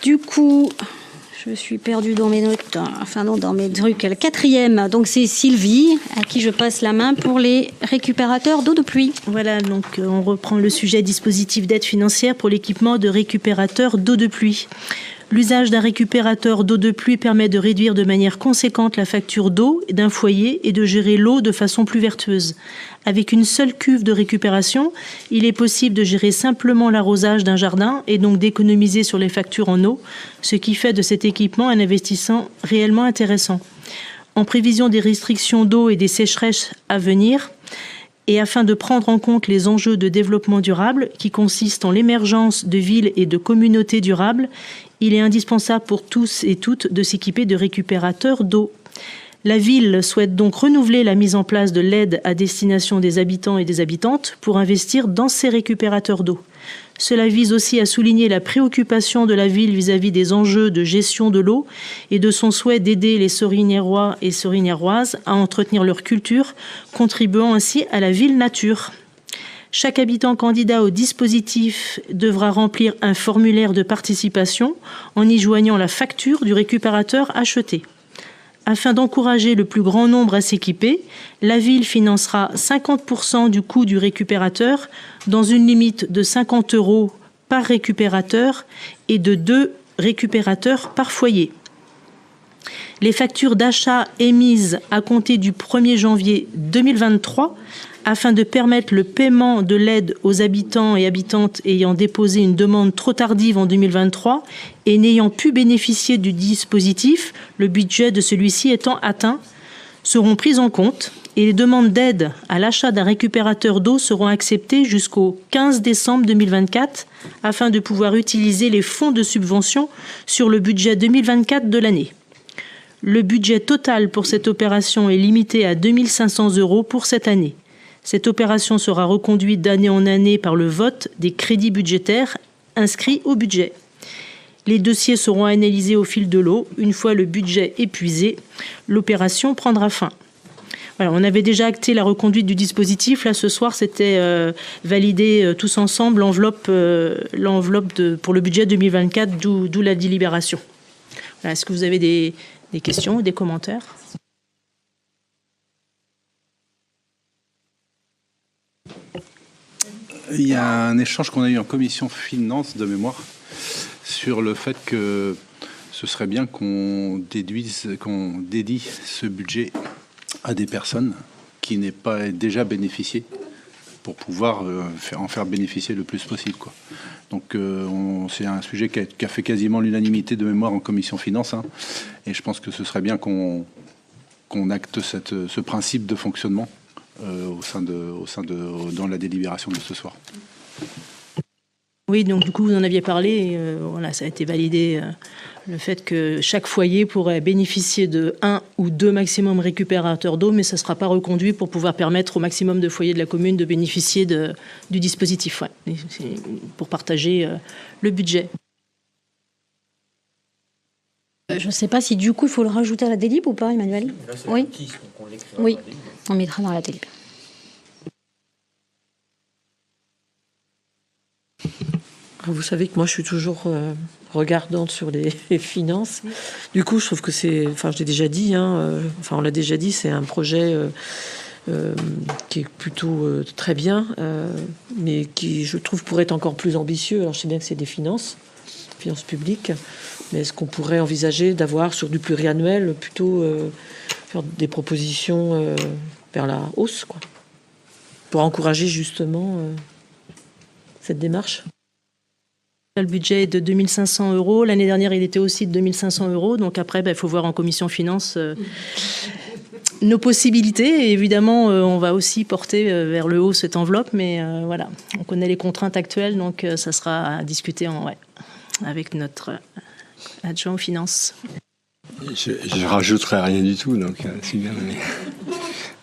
Du coup, je suis perdue dans mes notes, enfin non, dans mes trucs. La quatrième, donc c'est Sylvie, à qui je passe la main pour les récupérateurs d'eau de pluie. Voilà, donc on reprend le sujet dispositif d'aide financière pour l'équipement de récupérateurs d'eau de pluie. L'usage d'un récupérateur d'eau de pluie permet de réduire de manière conséquente la facture d'eau d'un foyer et de gérer l'eau de façon plus vertueuse. Avec une seule cuve de récupération, il est possible de gérer simplement l'arrosage d'un jardin et donc d'économiser sur les factures en eau, ce qui fait de cet équipement un investissement réellement intéressant. En prévision des restrictions d'eau et des sécheresses à venir, et afin de prendre en compte les enjeux de développement durable qui consistent en l'émergence de villes et de communautés durables, il est indispensable pour tous et toutes de s'équiper de récupérateurs d'eau. La ville souhaite donc renouveler la mise en place de l'aide à destination des habitants et des habitantes pour investir dans ces récupérateurs d'eau. Cela vise aussi à souligner la préoccupation de la ville vis-à-vis des enjeux de gestion de l'eau et de son souhait d'aider les Soriniérois et Soriniéroises à entretenir leur culture, contribuant ainsi à la ville nature. Chaque habitant candidat au dispositif devra remplir un formulaire de participation en y joignant la facture du récupérateur acheté. Afin d'encourager le plus grand nombre à s'équiper, la ville financera 50% du coût du récupérateur dans une limite de 50 € par récupérateur et de 2 récupérateurs par foyer. Les factures d'achat émises à compter du 1er janvier 2023 afin de permettre le paiement de l'aide aux habitants et habitantes ayant déposé une demande trop tardive en 2023 et n'ayant pu bénéficier du dispositif, le budget de celui-ci étant atteint, seront prises en compte et les demandes d'aide à l'achat d'un récupérateur d'eau seront acceptées jusqu'au 15 décembre 2024 afin de pouvoir utiliser les fonds de subvention sur le budget 2024 de l'année. Le budget total pour cette opération est limité à 2 500 € pour cette année. Cette opération sera reconduite d'année en année par le vote des crédits budgétaires inscrits au budget. Les dossiers seront analysés au fil de l'eau. Une fois le budget épuisé, l'opération prendra fin. Voilà, on avait déjà acté la reconduite du dispositif. Là, ce soir, c'était validé tous ensemble l'enveloppe pour le budget 2024, d'où la délibération. Voilà, est-ce que vous avez des questions ou des commentaires ? Il y a un échange qu'on a eu en commission finance de mémoire sur le fait que ce serait bien qu'on dédie ce budget à des personnes qui n'aient pas déjà bénéficié pour pouvoir en faire bénéficier le plus possible, quoi. Donc c'est un sujet qui a fait quasiment l'unanimité de mémoire en commission finance, hein, et je pense que ce serait bien qu'on acte ce principe de fonctionnement dans la délibération de ce soir. Oui, donc du coup, vous en aviez parlé, et, voilà, ça a été validé, le fait que chaque foyer pourrait bénéficier de 1 ou 2 maximum récupérateurs d'eau, mais ça ne sera pas reconduit pour pouvoir permettre au maximum de foyers de la commune de bénéficier du dispositif, ouais, pour partager le budget. Je ne sais pas si du coup il faut le rajouter à la délib ou pas, Emmanuel ? Là, oui, oui, dans la délib. on mettra dans la délib. Vous savez que moi je suis toujours regardante sur les finances. Du coup, je trouve que c'est, enfin je l'ai déjà dit, on l'a déjà dit, c'est un projet qui est plutôt très bien, mais qui je trouve pourrait être encore plus ambitieux. Alors je sais bien que c'est des finances publiques, mais est-ce qu'on pourrait envisager d'avoir sur du pluriannuel plutôt faire des propositions vers la hausse, quoi, pour encourager justement cette démarche? Le budget est de 2 500 €. L'année dernière, il était aussi de 2 500 €. Donc après, il faut voir en commission finance nos possibilités. Et évidemment, on va aussi porter vers le haut cette enveloppe. Mais voilà, on connaît les contraintes actuelles. Donc ça sera à discuter avec notre adjoint aux finances. Je rajouterai rien du tout. Donc c'est bien.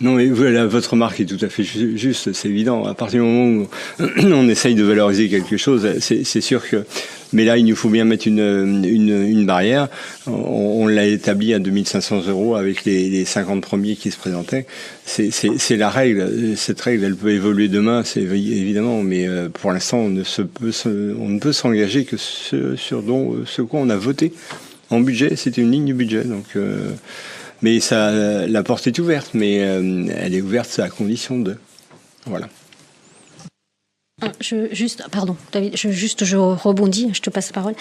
Non, mais voilà, votre remarque est tout à fait juste, c'est évident. À partir du moment où on essaye de valoriser quelque chose, c'est sûr que... Mais là, il nous faut bien mettre une barrière. On l'a établi à 2500 € avec les 50 premiers qui se présentaient. C'est la règle. Cette règle, elle peut évoluer demain, c'est évidemment, mais pour l'instant, on ne peut s'engager que sur ce quoi on a voté en budget. C'était une ligne du budget, donc... Mais ça, la porte est ouverte, mais elle est ouverte à condition de... Voilà. Je rebondis, je te passe la parole.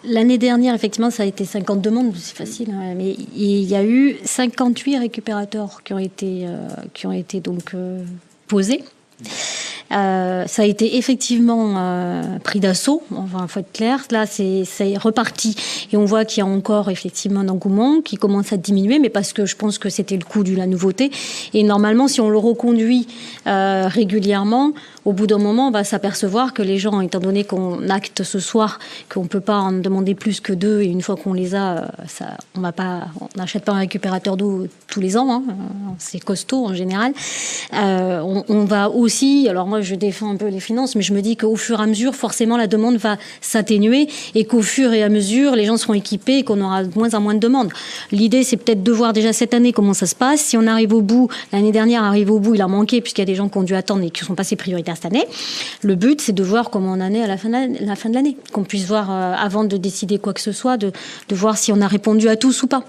L'année dernière, effectivement, ça a été 50 demandes, c'est facile, hein, mais il y a eu 58 récupérateurs qui ont été donc posés. Ça a été effectivement pris d'assaut, enfin, faut être clair. Là, c'est reparti et on voit qu'il y a encore effectivement un engouement qui commence à diminuer, mais parce que je pense que c'était le coût de la nouveauté. Et normalement, si on le reconduit régulièrement, au bout d'un moment, on va s'apercevoir que les gens, étant donné qu'on acte ce soir, qu'on ne peut pas en demander plus que 2, et une fois qu'on les a, on n'achète pas un récupérateur d'eau tous les ans, hein, c'est costaud en général. On va aussi, alors moi je défends un peu les finances, mais je me dis qu'au fur et à mesure, forcément la demande va s'atténuer et qu'au fur et à mesure, les gens seront équipés et qu'on aura de moins en moins de demandes. L'idée, c'est peut-être de voir déjà cette année comment ça se passe. Si on arrive au bout, l'année dernière, il a manqué puisqu'il y a des gens qui ont dû attendre et qui sont passés prioritaires cette année. Le but, c'est de voir comment on en est à la fin de l'année. Qu'on puisse voir, avant de décider quoi que ce soit, de voir si on a répondu à tous ou pas.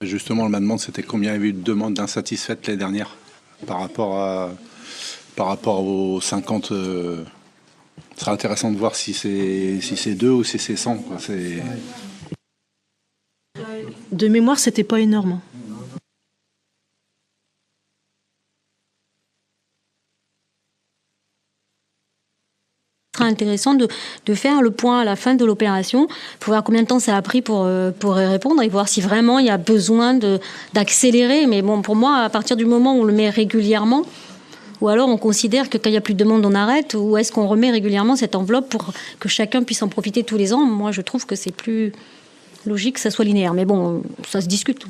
Justement, ma demande, c'était combien il y avait eu de demandes d'insatisfaites l'année dernière par rapport aux 50. Ce sera intéressant de voir si c'est 2 ou si c'est 100. Quoi. De mémoire, c'était pas énorme. Très intéressant de faire le point à la fin de l'opération pour voir combien de temps ça a pris pour y répondre et voir si vraiment il y a besoin d'accélérer. Mais bon, pour moi, à partir du moment où on le met régulièrement, ou alors on considère que quand il n'y a plus de demande, on arrête, ou est-ce qu'on remet régulièrement cette enveloppe pour que chacun puisse en profiter tous les ans? Moi, je trouve que c'est plus logique que ça soit linéaire. Mais bon, ça se discute.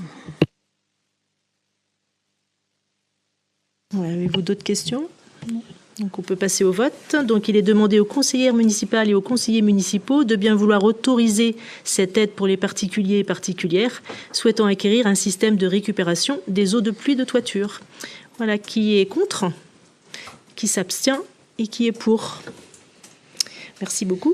Ouais, avez-vous d'autres questions? Donc on peut passer au vote. Donc il est demandé aux conseillères municipales et aux conseillers municipaux de bien vouloir autoriser cette aide pour les particuliers et particulières souhaitant acquérir un système de récupération des eaux de pluie de toiture. Voilà, qui est contre, qui s'abstient et qui est pour. Merci beaucoup.